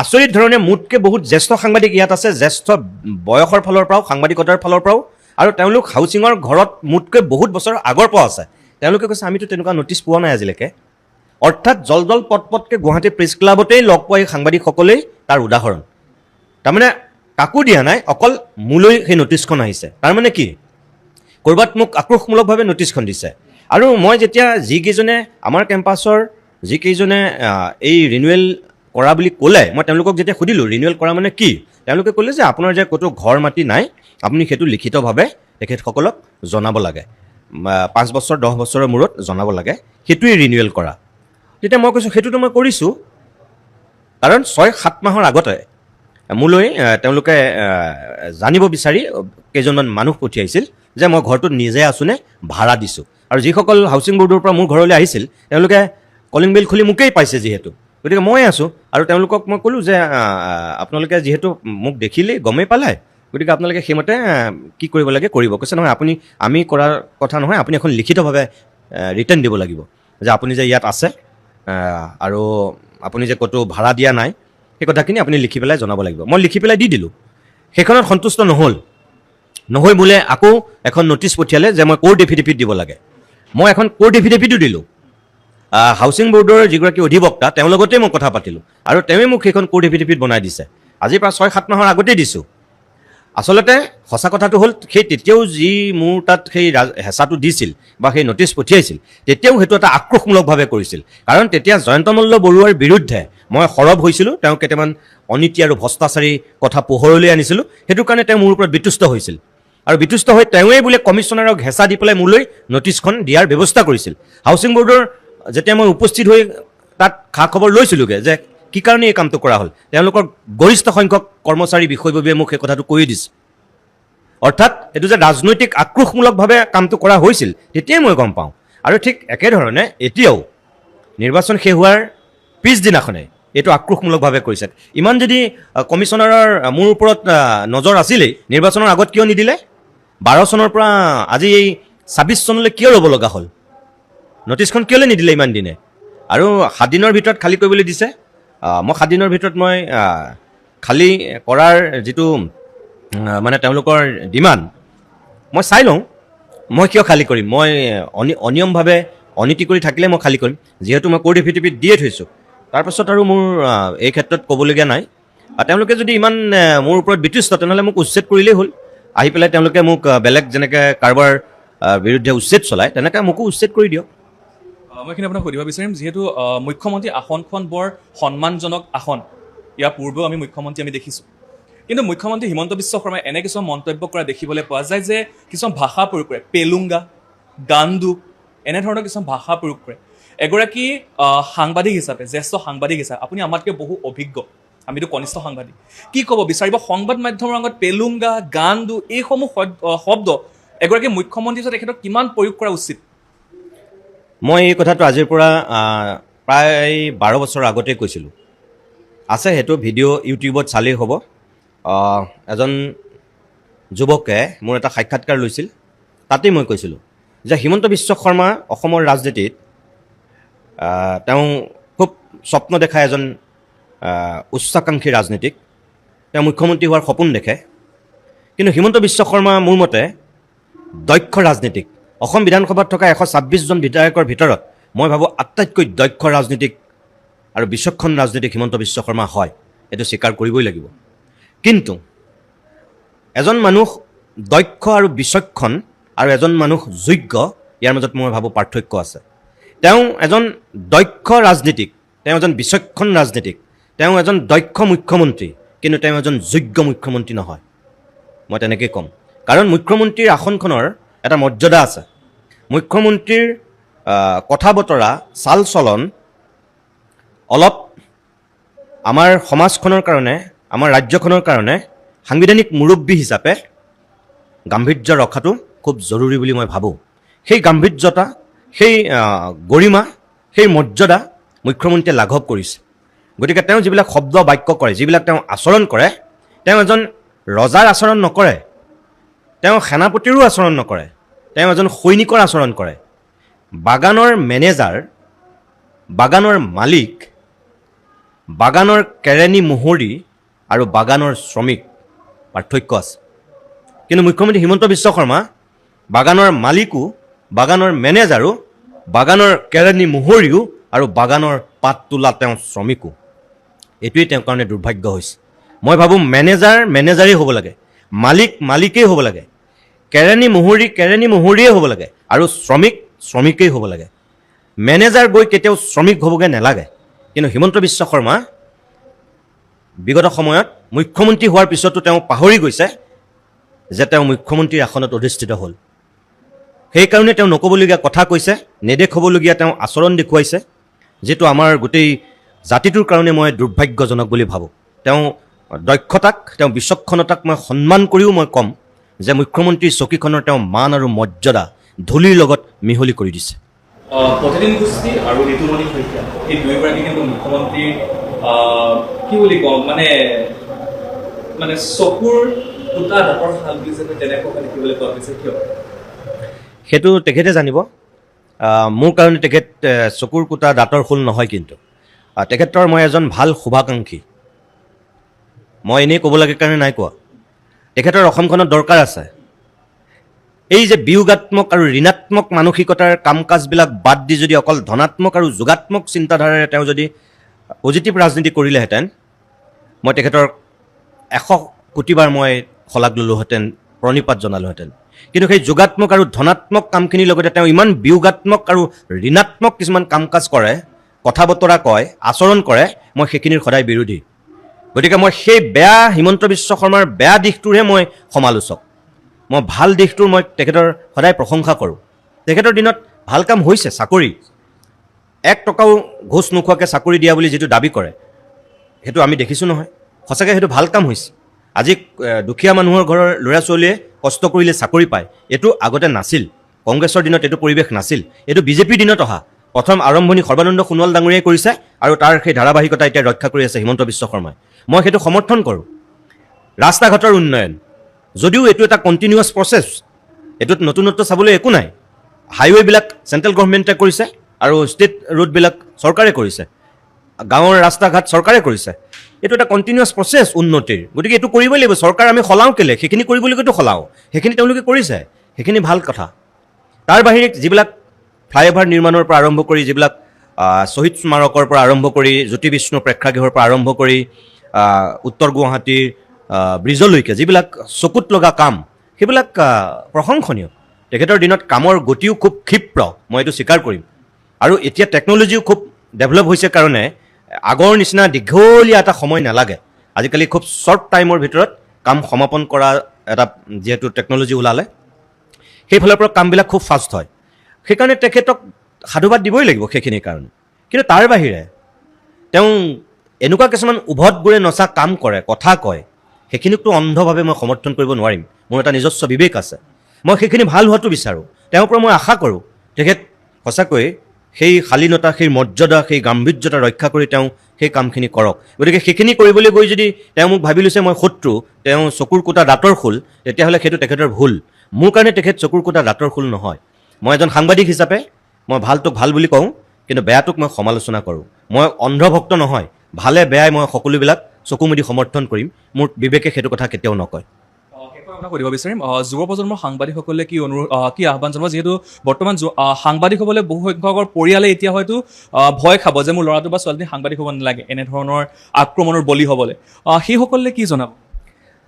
আচৰিত ধৰণে মোতকৈ বহুত জ্যেষ্ঠ সাংবাদিক ইয়াত আছে, জ্যেষ্ঠ বয়সৰ ফালৰ পৰাও, সাংবাদিকতাৰ ফালৰ পৰাও, আৰু তেওঁলোক হাউচিঙৰ ঘৰত মোতকৈ বহুত বছৰ আগৰ পৰা আছে। তেওঁলোকে কৈছে আমিতো তেনেকুৱা নটিচ পোৱা নাই আজিলৈকে। অৰ্থাৎ জল পটপটকৈ গুৱাহাটী প্ৰেছ ক্লাবতেই লগ পোৱা এই সাংবাদিকসকলেই তাৰ উদাহৰণ। তাৰমানে কাকো দিয়া নাই, অকল মোলৈ সেই নটিচখন আহিছে। তাৰমানে কি, ক'ৰবাত মোক আক্ৰোশমূলকভাৱে নটিচখন দিছে। আৰু মই যেতিয়া যিকেইজনে আমাৰ কেম্পাছৰ যিকেইজনে এই ৰিনিউৱেল কৰা বুলি ক'লে, মই তেওঁলোকক যেতিয়া সুধিলোঁ ৰিনিউৱেল কৰা মানে কি, তেওঁলোকে ক'লে যে আপোনাৰ যে ক'তো ঘৰ মাটি নাই, আপুনি সেইটো লিখিতভাৱে তেখেতসকলক জনাব লাগে, 5 বছৰ 10 বছৰৰ মূৰত জনাব লাগে, সেইটোৱেই ৰিনিউৱেল কৰা। তেতিয়া মই কৈছোঁ সেইটোতো মই কৰিছোঁ, কাৰণ 6-7 মাহৰ আগতে মোলৈ তেওঁলোকে জানিব বিচাৰি কেইজনমান মানুহ পঠিয়াইছিল যে মই ঘৰটোত নিজে আছোঁনে ভাড়া দিছোঁ। আৰু যিসকল হাউচিং বৰ্ডৰ পৰা মোৰ ঘৰলৈ আহিছিল তেওঁলোকে কলিং বেল খুলি মোকেই পাইছে যিহেতু, গতিকে মই আছোঁ। আৰু তেওঁলোকক মই ক'লোঁ যে আপোনালোকে যিহেতু মোক দেখিলেই গমেই পালে, গতিকে আপোনালোকে সেইমতে কি কৰিব লাগে কৰিব। কৈছে নহয় আমি কৰাৰ কথা নহয়, আপুনি এখন লিখিতভাৱে ৰিটাৰ্ণ দিব লাগিব যে আপুনি যে ইয়াত আছে আৰু আপুনি যে ক'তো ভাড়া দিয়া নাই, সেই কথাখিনি আপুনি লিখি পেলাই জনাব লাগিব। মই লিখি পেলাই দি দিলোঁ। সেইখনত সন্তুষ্ট নহৈ বোলে আকৌ এখন নটিচ পঠিয়ালে যে মই কোৰ্ট এফিডেভিট দিব লাগে। মই এখন কোৰ্ট এফিডেভিটো দিলোঁ। হাউচিং বৰ্ডৰ যিগৰাকী অধিবক্তা তেওঁৰ লগতেই মই কথা পাতিলোঁ আৰু তেওঁৱে মোক সেইখন কোৰ্ট এফিডেভিট বনাই দিছে। আজিৰ পৰা 6-7 মাহৰ আগতেই দিছোঁ। আচলতে সঁচা কথাটো হ'ল সেই তেতিয়াও যি মোৰ তাত সেই হেঁচাটো দিছিল বা সেই নটিচ পঠিয়াইছিল, তেতিয়াও সেইটো এটা আক্ৰোশমূলকভাৱে কৰিছিল। কাৰণ তেতিয়া জয়ন্ত মল্ল বৰুৱাৰ বিৰুদ্ধে মই সৰব হৈছিলোঁ, তেওঁ কেইটামান অনীতি আৰু ভ্ৰষ্টাচাৰী কথা পোহৰলৈ আনিছিলোঁ, সেইটো কাৰণে তেওঁ মোৰ ওপৰত বিতুষ্ট হৈছিল। আৰু বিতুষ্ট হৈ তেওঁৱেই বোলে কমিশ্যনাৰক হেঁচা দি পেলাই মোলৈ নটিচখন দিয়াৰ ব্যৱস্থা কৰিছিল। হাউচিং বৰ্ডৰ যেতিয়া মই উপস্থিত হৈ তাত খা খবৰ লৈছিলোঁগৈ যে কি কাৰণে এই কামটো কৰা হ'ল, তেওঁলোকৰ গৰিষ্ঠ সংখ্যক কৰ্মচাৰী বিষয়ববীয়ে মোক সেই কথাটো কৈ দিছে। অৰ্থাৎ এইটো যে ৰাজনৈতিক আক্ৰোশমূলকভাৱে কামটো কৰা হৈছিল তেতিয়াই মই গম পাওঁ। আৰু ঠিক একেধৰণে এতিয়াও নিৰ্বাচন শেষ হোৱাৰ পিছদিনাখনে এইটো আক্ৰোশমূলকভাৱে কৰিছে। ইমান যদি কমিশ্যনাৰৰ মোৰ ওপৰত নজৰ আছিলেই, নিৰ্বাচনৰ আগত কিয় নিদিলে? 12 চনৰ পৰা আজি এই 26 চনলৈ কিয় ৰ'ব লগা হ'ল? নটিচখন কিয়লৈ নিদিলে ইমান দিনে? আৰু 7 দিনৰ ভিতৰত খালী কৰিবলৈ দিছে। মই 7 দিনৰ ভিতৰত মই খালী কৰাৰ যিটো মানে তেওঁলোকৰ ডিমাণ্ড, মই চাই লওঁ মই কিয় খালী কৰিম। মই অনিয়মভাৱে অনীতি কৰি থাকিলে মই খালী কৰিম, যিহেতু মই কোৰ্ট এফিডেভিট দিয়ে থৈছোঁ। তাৰপাছত আৰু মোৰ এই ক্ষেত্ৰত ক'বলগীয়া নাই। তেওঁলোকে যদি ইমান মোৰ ওপৰত বিতুষ্ট, তেনেহ'লে মোক উচ্ছেদ কৰিলেই হ'ল। আহি পেলাই তেওঁলোকে মোক বেলেগ যেনেকৈ কাৰোবাৰ বিৰুদ্ধে উচ্ছেদ চলায় তেনেকৈ মোকো উচ্ছেদ কৰি দিয়ক। মই এইখিনি আপোনাক সুধিব বিচাৰিম, যিহেতু মুখ্যমন্ত্ৰী আসনখন বৰ সন্মানজনক আসন, ইয়াৰ পূৰ্বেও আমি মুখ্যমন্ত্ৰী দেখিছোঁ, কিন্তু মুখ্যমন্ত্ৰী হিমন্ত বিশ্ব শৰ্মাই এনে কিছুমান মন্তব্য কৰা দেখিবলৈ পোৱা যায় যে কিছুমান ভাষা প্ৰয়োগ কৰে, পেলুংগা, গান্দু, এনেধৰণৰ কিছুমান ভাষা প্ৰয়োগ কৰে। এগৰাকী সাংবাদিক হিচাপে, জ্যেষ্ঠ সাংবাদিক হিচাপে আপুনি আমাতকৈ বহু অভিজ্ঞ, আমিতো কনিষ্ঠ সাংবাদিক, কি ক'ব বিচাৰিব সংবাদ মাধ্যমৰ আগত পেলুংগা, গান্দু এইসমূহ শব্দ এগৰাকী মুখ্যমন্ত্ৰী হিচাপে তেখেতক কিমান প্ৰয়োগ কৰা উচিত? মই এই কথাটো আজিৰ পৰা প্ৰায় 12 বছৰ আগতেই কৈছিলোঁ। আছে সেইটো ভিডিঅ' ইউটিউবত চালেই হ'ব। এজন যুৱকে মোৰ এটা সাক্ষাৎকাৰ লৈছিল, তাতেই মই কৈছিলোঁ যে হিমন্ত বিশ্ব শৰ্মা অসমৰ ৰাজনীতিত তেওঁ খুব স্বপ্ন দেখা এজন উচ্চাকাংক্ষী ৰাজনীতিক, তেওঁ মুখ্যমন্ত্ৰী হোৱাৰ সপোন দেখে। কিন্তু হিমন্ত বিশ্ব শৰ্মা মোৰ মতে দক্ষ ৰাজনীতিক। অসম বিধানসভাত থকা 126জন বিধায়কৰ ভিতৰত মই ভাবোঁ আটাইতকৈ দক্ষ ৰাজনীতিক আৰু বিচক্ষণ ৰাজনীতিক হিমন্ত বিশ্ব শৰ্মা হয়, এইটো স্বীকাৰ কৰিবই লাগিব। কিন্তু এজন মানুহ দক্ষ আৰু বিচক্ষণ আৰু এজন মানুহ যোগ্য, ইয়াৰ মাজত মই ভাবোঁ পাৰ্থক্য আছে। তেওঁ এজন দক্ষ ৰাজনীতিক, তেওঁ এজন বিচক্ষণ ৰাজনীতিক, তেওঁ এজন দক্ষ মুখ্যমন্ত্ৰী, কিন্তু তেওঁ এজন যোগ্য মুখ্যমন্ত্ৰী নহয়, মই তেনেকেই ক'ম। কাৰণ মুখ্যমন্ত্ৰীৰ আসনখনৰ এটা মৰ্যাদা আছে। মুখ্যমন্ত্ৰীৰ কথা বতৰা, চাল চলন অলপ আমাৰ সমাজখনৰ কাৰণে, আমাৰ ৰাজ্যখনৰ কাৰণে সাংবিধানিক মুৰব্বী হিচাপে গাম্ভীৰ্য ৰখাটো খুব জৰুৰী বুলি মই ভাবোঁ। সেই গাম্ভীৰ্যতা, সেই গৰিমা, সেই মৰ্যাদা মুখ্যমন্ত্ৰীয়ে লাঘৱ কৰিছে। গতিকে তেওঁ যিবিলাক শব্দ বাক্য কৰে, যিবিলাক তেওঁ আচৰণ কৰে, তেওঁ এজন ৰজাৰ আচৰণ নকৰে, তেওঁ সেনাপতিৰো আচৰণ নকৰে, তেওঁ এজন সৈনিকৰ আচৰণ কৰে। বাগানৰ মেনেজাৰ, বাগানৰ মালিক, বাগানৰ কেৰেণী মোহৰি আৰু বাগানৰ শ্ৰমিক, পাৰ্থক্য আছে। কিন্তু মুখ্যমন্ত্ৰী হিমন্ত বিশ্ব শৰ্মা বাগানৰ মালিকো, বাগানৰ মেনেজাৰো, বাগানৰ কেৰেণী মোহৰিও আৰু বাগানৰ পাত তোলা তেওঁ শ্ৰমিকো। এইটোৱেই তেওঁৰ কাৰণে দুৰ্ভাগ্য হৈছে। মই ভাবোঁ মেনেজাৰ মেনেজাৰেই হ'ব লাগে, মালিক মালিকেই হ'ব লাগে, কেৰেণী মোহৰিয়ে হ'ব লাগে আৰু শ্ৰমিক শ্ৰমিকেই হ'ব লাগে। মেনেজাৰ গৈ কেতিয়াও শ্ৰমিক হ'বগৈ নালাগে। কিন্তু হিমন্ত বিশ্ব শৰ্মা বিগত সময়ত মুখ্যমন্ত্ৰী হোৱাৰ পিছতো তেওঁ পাহৰি গৈছে যে তেওঁ মুখ্যমন্ত্ৰীৰ আসনত অধিষ্ঠিত হ'ল। সেইকাৰণে তেওঁ নক'বলগীয়া কথা কৈছে, নেদেখাবলগীয়া তেওঁ আচৰণ দেখুৱাইছে, যিটো আমাৰ গোটেই জাতিটোৰ কাৰণে মই দুৰ্ভাগ্যজনক বুলি ভাবোঁ। তেওঁ দক্ষতাক, তেওঁ বিচক্ষণতাক মই সন্মান কৰিও মই ক'ম যে মুখ্যমন্ত্ৰীৰ চকীখনৰ তেওঁ মান আৰু মৰ্যাদা ধূলিৰ লগত মিহলি কৰি দিছে। প্ৰতিদিন গোষ্ঠী আৰু ঋতুমণি শইকীয়া এই দুয়োগৰাকী কিন্তু মুখ্যমন্ত্ৰীৰ কি বুলি কওঁ, মানে চকুৰ দুটা দাঁতৰ শাল বুলি যে তেনেকুৱা দেখিবলৈ পোৱা গৈছে, কিয়? সেইটো তেখেতে জানিব। মোৰ কাৰণে তেখেত চকুৰ কুটা দাঁতৰ শূল নহয়। কিন্তু তেখেতৰ মই এজন ভাল শুভাকাংক্ষী। মই এনেই ক'ব লাগে কাৰণে নাই কোৱা। তেখেতৰ অসমখনত দৰকাৰ আছে। এই যে বিয়োগাত্মক আৰু ঋণাত্মক মানসিকতাৰ কাম কাজবিলাক বাদ দি যদি অকল ধনাত্মক আৰু যোগাত্মক চিন্তাধাৰাৰে তেওঁ যদি পজিটিভ ৰাজনীতি কৰিলেহেঁতেন, মই তেখেতৰ 100 কোটিবাৰ মই শলাগ ল'লোহেঁতেন, প্ৰণিপাত জনালোহেঁতেন। কিন্তু সেই যোগাত্মক আৰু ধনাত্মক কামখিনিৰ লগতে তেওঁ ইমান বিয়োগাত্মক আৰু ঋণাত্মক কিছুমান কাম কাজ কৰে, কথা বতৰা কয়, আচৰণ কৰে, মই সেইখিনিৰ সদায় বিৰোধী। গতিকে মই সেই বেয়া হিমন্ত বিশ্ব শৰ্মাৰ বেয়া দিশটোৰহে মই সমালোচক। মই ভাল দিশটোৰ মই তেখেতৰ সদায় প্ৰশংসা কৰোঁ। তেখেতৰ দিনত ভাল কাম হৈছে। চাকৰি 1 টকাও ঘোচ নোখোৱাকৈ চাকৰি দিয়া বুলি যিটো দাবী কৰে, সেইটো আমি দেখিছোঁ নহয়। সঁচাকৈ সেইটো ভাল কাম হৈছে। আজি দুখীয়া মানুহৰ ঘৰৰ ল'ৰা ছোৱালীয়ে কষ্ট কৰিলে চাকৰি পায়, এইটো আগতে নাছিল। কংগ্ৰেছৰ দিনত এইটো পৰিৱেশ নাছিল। এইটো বিজেপিৰ দিনত অহা প্ৰথম আৰম্ভণি সৰ্বানন্দ সোণোৱাল ডাঙৰীয়াই কৰিছে, আৰু তাৰ সেই ধাৰাবাহিকতা এতিয়া ৰক্ষা কৰি আছে হিমন্ত বিশ্ব শৰ্মাই। মই সেইটো সমৰ্থন কৰোঁ। ৰাস্তা ঘাটৰ উন্নয়ন, যদিও এইটো এটা কণ্টিনিউৱাছ প্ৰচেছ, এইটোত নতুনত্ব চাবলৈ একো নাই। হাইৱেবিলাক চেণ্ট্ৰেল গভৰ্ণমেণ্টে কৰিছে আৰু ষ্টেট ৰোডবিলাক চৰকাৰে কৰিছে, গাঁৱৰ ৰাস্তা ঘাট চৰকাৰে কৰিছে। এইটো এটা কণ্টিনিউৱাছ প্ৰচেছ উন্নতিৰ। গতিকে এইটো কৰিবই লাগিব। চৰকাৰ আমি সলাওঁ কেলে? সেইখিনি কৰিবলৈকেতো সলাওঁ। সেইখিনি তেওঁলোকে কৰিছে, সেইখিনি ভাল কথা। তাৰ বাহিৰে যিবিলাক ফ্লাইঅভাৰ নিৰ্মাণৰ পৰা আৰম্ভ কৰি, যিবিলাক শ্বহীদ স্মাৰকৰ পৰা আৰম্ভ কৰি, জ্যোতি বিষ্ণু প্ৰেক্ষাগৃহৰ পৰা আৰম্ভ কৰি উত্তৰ গুৱাহাটীৰ ব্ৰিজলৈকে যিবিলাক চকুত লগা কাম, সেইবিলাক প্ৰশংসনীয়। তেখেতৰ দিনত কামৰ গতিও খুব ক্ষিপ্ৰ, মই এইটো স্বীকাৰ কৰিম। আৰু এতিয়া টেকন'লজিও খুব ডেভেলপ হৈছে কাৰণে আগৰ নিচিনা দীঘলীয়া এটা সময় নালাগে। আজিকালি খুব শ্বৰ্ট টাইমৰ ভিতৰত কাম সমাপন কৰা এটা যিহেতু টেকন'লজি ওলালে, সেইফালৰ পৰা কামবিলাক খুব ফাষ্ট হয়। সেইকাৰণে তেখেতক সাধুবাদ দিবই লাগিব সেইখিনিৰ কাৰণে। কিন্তু তাৰ বাহিৰে তেওঁ এনেকুৱা কিছুমান উভত গুৰে নচা কাম কৰে, কথা কয়, সেইখিনিকতো অন্ধভাৱে মই সমৰ্থন কৰিব নোৱাৰিম। মোৰ এটা নিজস্ব বিবেক আছে, মই সেইখিনি ভাল হোৱাটো বিচাৰোঁ। তেওঁৰ পৰা মই আশা কৰোঁ তেখেত সঁচাকৈ সেই শালীনতা, সেই মৰ্যাদা, সেই গাম্ভীৰ্যতা ৰক্ষা কৰি তেওঁ সেই কামখিনি কৰক। গতিকে সেইখিনি কৰিবলৈ গৈ যদি তেওঁ মোক ভাবি লৈছে মই শত্ৰু, তেওঁ চকুৰ কোটা দাঁতৰ খোল, তেতিয়াহ'লে সেইটো তেখেতৰ ভুল। মোৰ কাৰণে তেখেত চকুৰ কোটা দাঁতৰ খোল নহয়। মই এজন সাংবাদিক হিচাপে মই ভালটোক ভাল বুলি কওঁ, কিন্তু বেয়াটোক মই সমালোচনা কৰোঁ। মই অন্ধভক্ত নহয়, ভালে বেয়াই মই সকলোবিলাক চকু মুদি সমৰ্থন কৰিম। মোৰ বিবেকে সেইটো কথা কেতিয়াও নকয়। শেষত আপোনাক সুধিব বিচাৰিম, যুৱ প্ৰজন্মৰ সাংবাদিকসকলে কি আহ্বান জনাব, যিহেতু বৰ্তমান সাংবাদিক হ'বলৈ বহু সংখ্যকৰ পৰিয়ালে এতিয়া হয়তো ভয় খাব যে মোৰ ল'ৰাটো বা ছোৱালীজনী সাংবাদিক হ'ব নালাগে এনেধৰণৰ আক্ৰমণৰ বলি হ'বলৈ, সেইসকলে কি জনাব?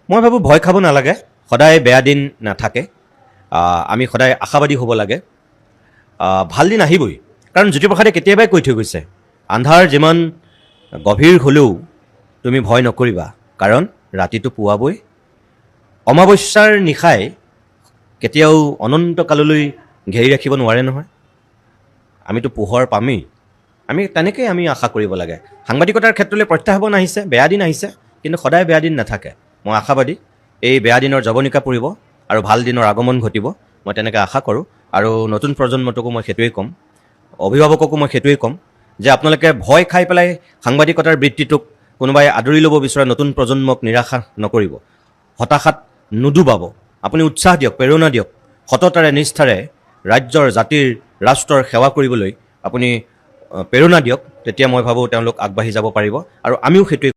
মই ভাবোঁ ভয় খাব নালাগে, সদায় বেয়া দিন নাথাকে। আমি সদায় আশাবাদী হ'ব লাগে। ভাল দিন আহিবই, কাৰণ জ্যোতিপ্ৰসাদে কেতিয়াবাই কৈ থৈ গৈছে, আন্ধাৰ যিমান গভীৰ হ'লেও তুমি ভয় নকৰিবা, কাৰণ ৰাতিটো পুৱাবই। অমাৱস্যাৰ নিশাই কেতিয়াও অনন্তকাললৈ ঘেৰি ৰাখিব নোৱাৰে নহয়। আমিতো পোহৰ পামেই। তেনেকেই আমি আশা কৰিব লাগে। সাংবাদিকতাৰ ক্ষেত্ৰলৈ প্ৰত্যাহ্বান আহিছে, বেয়া দিন আহিছে, কিন্তু সদায় বেয়া দিন নাথাকে। মই আশাবাদী এই বেয়া দিনৰ জৱনিকা পৰিব আৰু ভাল দিনৰ আগমন ঘটিব, মই তেনেকৈ আশা কৰোঁ। আৰু নতুন প্ৰজন্মটোকো মই সেইটোৱেই ক'ম, অভিভাৱককো মই সেইটোৱেই ক'ম যে আপোনালোকে ভয় খাই পেলাই সাংবাদিকতাৰ বৃত্তিটোক কোনোবাই আদৰি ল'ব বিচৰা নতুন প্ৰজন্মক নিৰাশা নকৰিব, হতাশাত নুডুবাব। আপুনি উৎসাহ দিয়ক, প্ৰেৰণা দিয়ক, সততাৰে নিষ্ঠাৰে ৰাজ্যৰ, জাতিৰ, ৰাষ্ট্ৰৰ সেৱা কৰিবলৈ আপুনি প্ৰেৰণা দিয়ক। তেতিয়া মই ভাবোঁ তেওঁলোক আগবাঢ়ি যাব পাৰিব, আৰু আমিও সেইটোৱে